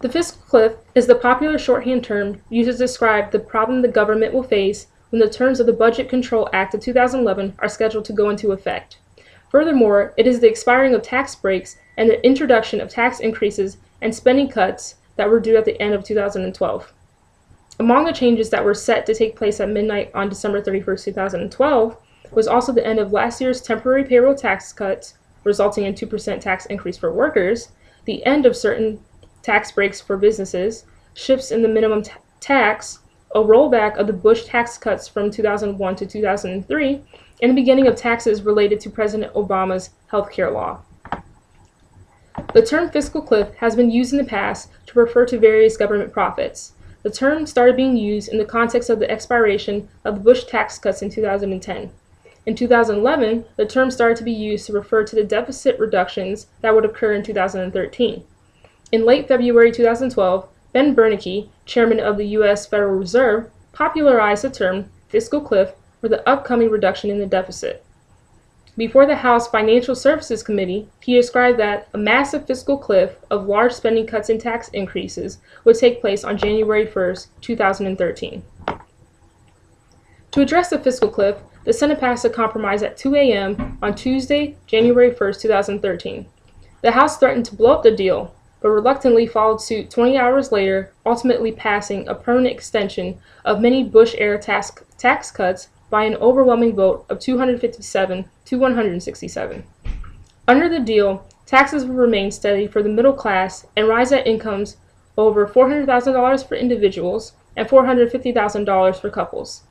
The fiscal cliff is the popular shorthand term used to describe the problem the government will face when the terms of the Budget Control Act of 2011 are scheduled to go into effect. Furthermore, it is the expiring of tax breaks and the introduction of tax increases and spending cuts that were due at the end of 2012. Among the changes that were set to take place at midnight on December 31, 2012, was also the end of last year's temporary payroll tax cuts, resulting in 2% tax increase for workers, the end of certain tax breaks for businesses, shifts in the minimum tax, a rollback of the Bush tax cuts from 2001 to 2003, and the beginning of taxes related to President Obama's health care law. The term fiscal cliff has been used in the past to refer to various government profits. The term started being used in the context of the expiration of the Bush tax cuts in 2010. In 2011, the term started to be used to refer to the deficit reductions that would occur in 2013. In late February 2012, Ben Bernanke, chairman of the U.S. Federal Reserve, popularized the term fiscal cliff for the upcoming reduction in the deficit. Before the House Financial Services Committee, he described that a massive fiscal cliff of large spending cuts and tax increases would take place on January 1, 2013. To address the fiscal cliff, the Senate passed a compromise at 2 a.m. on Tuesday, January 1, 2013. The House threatened to blow up the deal, but reluctantly followed suit 20 hours later, ultimately passing a permanent extension of many Bush-era tax cuts by an overwhelming vote of 257 to 167. Under the deal, taxes will remain steady for the middle class and rise at incomes over $400,000 for individuals and $450,000 for couples.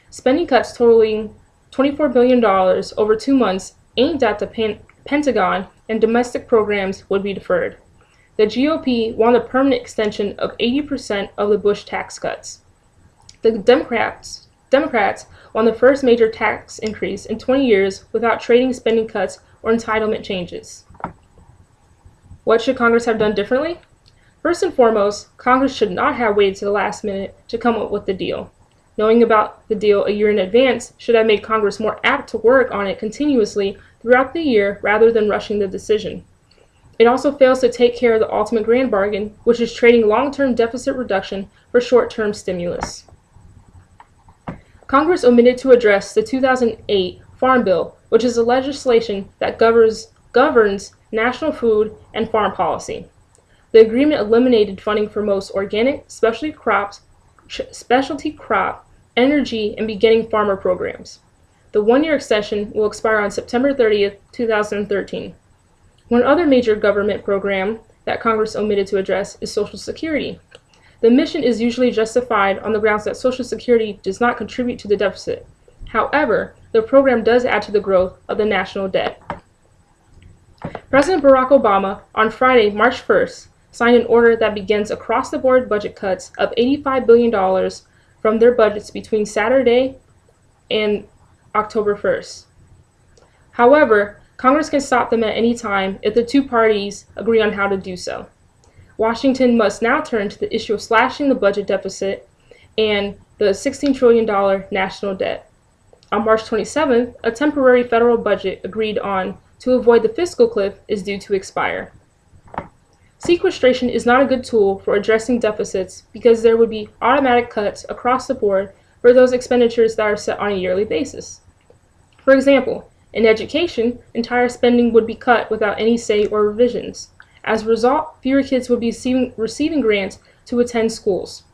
Spending cuts totaling $24 billion over 2 months aimed at the Pentagon and domestic programs would be deferred. The GOP won a permanent extension of 80% of the Bush tax cuts. The Democrats won the first major tax increase in 20 years without trading spending cuts or entitlement changes. What should Congress have done differently? First and foremost, Congress should not have waited to the last minute to come up with the deal. Knowing about the deal a year in advance should have made Congress more apt to work on it continuously throughout the year rather than rushing the decision. It also fails to take care of the ultimate grand bargain, which is trading long-term deficit reduction for short-term stimulus. Congress omitted to address the 2008 Farm Bill, which is a legislation that governs national food and farm policy. The agreement eliminated funding for most organic, specialty crop, energy, and beginning farmer programs. The one-year extension will expire on September 30, 2013. One other major government program that Congress omitted to address is Social Security. The omission is usually justified on the grounds that Social Security does not contribute to the deficit. However, the program does add to the growth of the national debt. President Barack Obama, on Friday, March 1st, signed an order that begins across-the-board budget cuts of $85 billion from their budgets between Saturday and October 1st. However, Congress can stop them at any time if the two parties agree on how to do so. Washington must now turn to the issue of slashing the budget deficit and the $16 trillion national debt. On March 27th, a temporary federal budget agreed on to avoid the fiscal cliff is due to expire. Sequestration is not a good tool for addressing deficits because there would be automatic cuts across the board for those expenditures that are set on a yearly basis. For example, in education, entire spending would be cut without any say or revisions. As a result, fewer kids would be receiving grants to attend schools.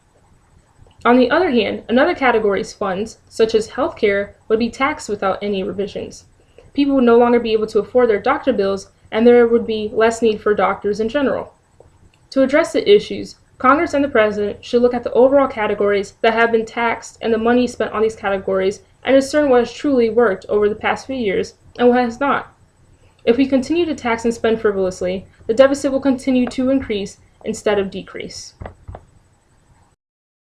On the other hand, another category's funds, such as healthcare, would be taxed without any revisions. People would no longer be able to afford their doctor bills, and there would be less need for doctors in general. To address the issues, Congress and the President should look at the overall categories that have been taxed and the money spent on these categories and discern what has truly worked over the past few years and what has not. If we continue to tax and spend frivolously, the deficit will continue to increase instead of decrease.